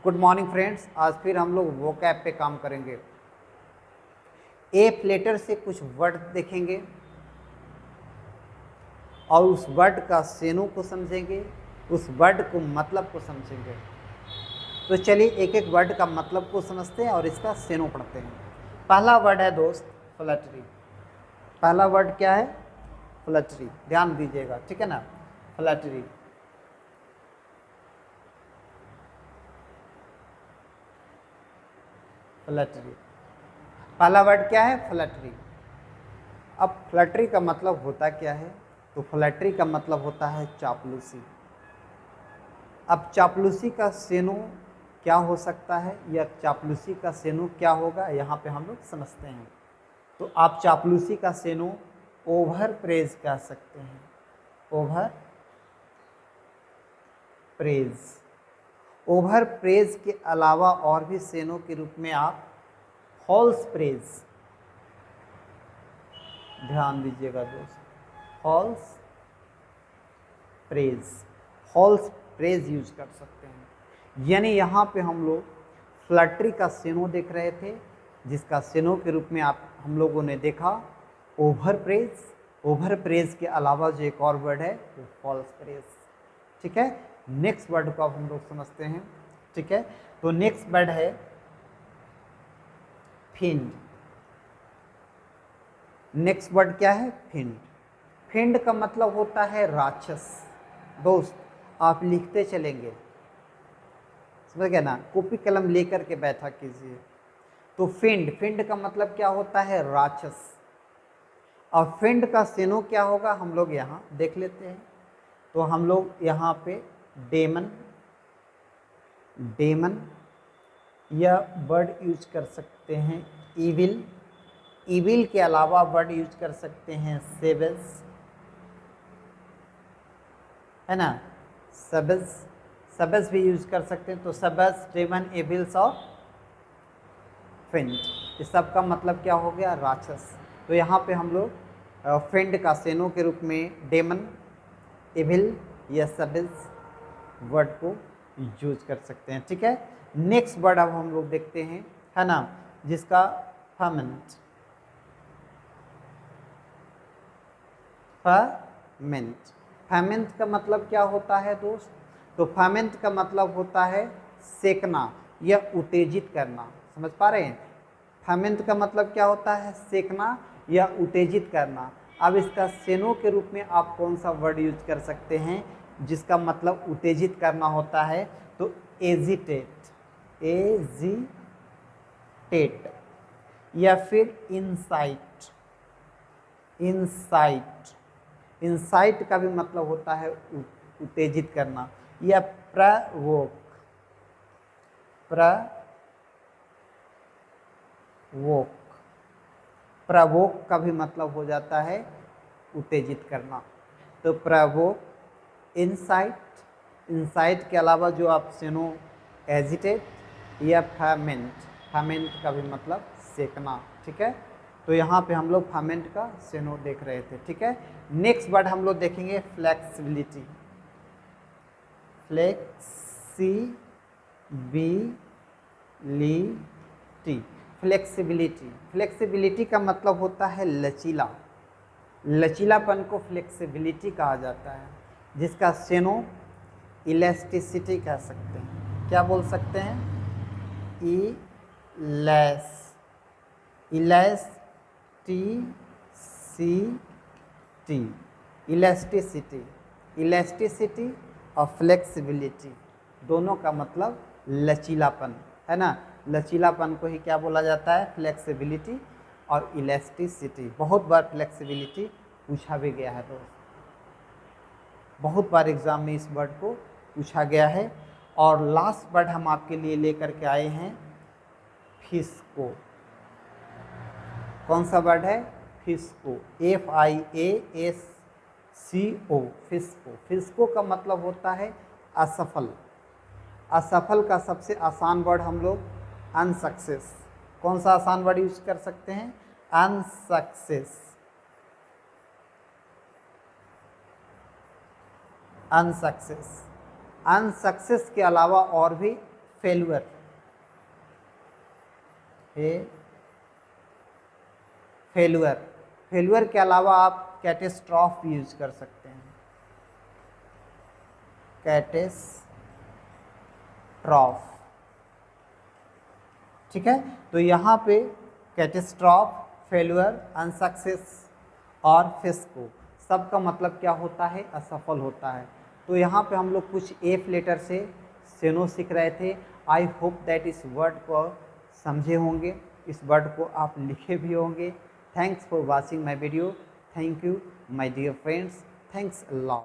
Good morning friends, आज फिर हम लोग वोकैब पे काम करेंगे। एफ लेटर से कुछ वर्ड देखेंगे और उस वर्ड का सेनो को समझेंगे, उस वर्ड को मतलब को समझेंगे। तो चलिए एक एक वर्ड का मतलब को समझते हैं और इसका सेनो पढ़ते हैं। पहला वर्ड है दोस्त फ्लटरी। पहला वर्ड क्या है? फ्लटरी। ध्यान दीजिएगा, ठीक है ना। Flattery, flattery. पहला वर्ड क्या है? फ्लटरी। अब फ्लटरी का मतलब होता क्या है? तो फ्लटरी का मतलब होता है चापलूसी। अब चापलूसी का सेनो क्या हो सकता है, या चापलूसी का सेनो क्या होगा, यहाँ पे हम लोग समझते हैं। तो आप चापलूसी का सेनो ओवर प्रेज कह सकते हैं। Over praise. ओवर प्रेज के अलावा और भी सेनो के रूप में आप फॉल्स प्रेज, ध्यान दीजिएगा दोस्त, false phrase, false phrase use कर सकते हैं। यानी यहाँ पे हम लोग फ्लटरी का सेनो देख रहे थे, जिसका सेनो के रूप में हम लोगों ने देखा ओवर प्रेज। ओवर प्रेज के अलावा जो एक और वर्ड है वो फॉल्स प्रेज, ठीक है। नेक्स्ट वर्ड को अब हम लोग समझते हैं, ठीक है। तो नेक्स्ट वर्ड है फिंड। नेक्स्ट वर्ड क्या है? फिंड। फिंड का मतलब होता है राक्षस। दोस्त आप लिखते चलेंगे, समझ गए ना, कॉपी कलम लेकर के बैठा कीजिए। तो फिंड, फिंड का मतलब क्या होता है? राक्षस। और फिंड का सेनो क्या होगा हम लोग यहाँ देख लेते हैं। तो हम लोग यहाँ पे डेमन, डेमन या वर्ड यूज कर सकते हैं इविल। इविल के अलावा वर्ड यूज कर सकते हैं सेवेज, है ना, सबज, सबज भी यूज कर सकते हैं। तो सबज, डेमन, एविल्स और फिंड, इस सब का मतलब क्या हो गया? राक्षस। तो यहाँ पे हम लोग फिंड का सेनो के रूप में डेमन, एविल या सबज वर्ड को यूज कर सकते हैं, ठीक है। नेक्स्ट वर्ड अब हम लोग देखते हैं, है ना, जिसका फर्मेंट। फर्मेंट, फर्मेंट का मतलब क्या होता है दोस्त? तो फर्मेंट का मतलब होता है सेकना या उत्तेजित करना। समझ पा रहे हैं? फर्मेंट का मतलब क्या होता है? सेकना या उत्तेजित करना। अब इसका सेनो के रूप में आप कौन सा वर्ड यूज कर सकते हैं जिसका मतलब उत्तेजित करना होता है? तो एजिटेट, एजिटेट, या फिर इंसाइट। इंसाइट, इंसाइट का भी मतलब होता है उत्तेजित करना। या प्रवोक, प्रवोक, प्रवोक का भी मतलब हो जाता है उत्तेजित करना। तो प्रवोक, इंसाइट, इंसाइट के अलावा जो आप सेनो एजिटेट या फर्मेंट, फर्मेंट का भी मतलब सेकना, ठीक है। तो यहाँ पे हम लोग फर्मेंट का सेनो देख रहे थे, ठीक है। नेक्स्ट वर्ड हम लोग देखेंगे फ्लेक्सिबिलिटी। फ्लेक्सिबिलिटी, फ्लेक्सिबिलिटी, फ्लेक्सिबिलिटी का मतलब होता है लचीला। लचीलापन को फ्लेक्सिबिलिटी कहा जाता है, जिसका सेनो इलास्टिसिटी कह सकते हैं। क्या बोल सकते हैं? इलास्टिसिटी, इलास्टिसिटी, इलास्टिसिटी और फ्लेक्सिबिलिटी दोनों का मतलब लचीलापन, है ना। लचीलापन को ही क्या बोला जाता है? फ्लेक्सिबिलिटी और इलास्टिसिटी। बहुत बार फ्लेक्सिबिलिटी पूछा भी गया है दोस्त, बहुत बार एग्जाम में इस वर्ड को पूछा गया है। और लास्ट वर्ड हम आपके लिए लेकर के आए हैं फिस्को। कौन सा वर्ड है? फिस्को, FIASCO, फिस्को। फिस्को का मतलब होता है असफल। असफल का सबसे आसान वर्ड हम लोग अनसक्सेस। कौन सा आसान वर्ड यूज कर सकते हैं? Unsuccess, unsuccess. अनसक्सेस के अलावा और भी फेलुअर, फेलुअर, फेलुअर के अलावा आप कैटेस्ट्रॉफ यूज कर सकते हैं, कैटेस्ट्रॉफ, ठीक है। तो यहाँ पे कैटेस्ट्रॉफ, फेलुअर, अनसक्सेस और फिस्को सबका मतलब क्या होता है, असफल होता है। तो यहाँ पे हम लोग कुछ एफ लेटर से सेनो सीख रहे थे। आई होप दैट इस वर्ड को समझे होंगे, इस वर्ड को आप लिखे भी होंगे। Thanks for watching my video. Thank you my dear friends, thanks a lot.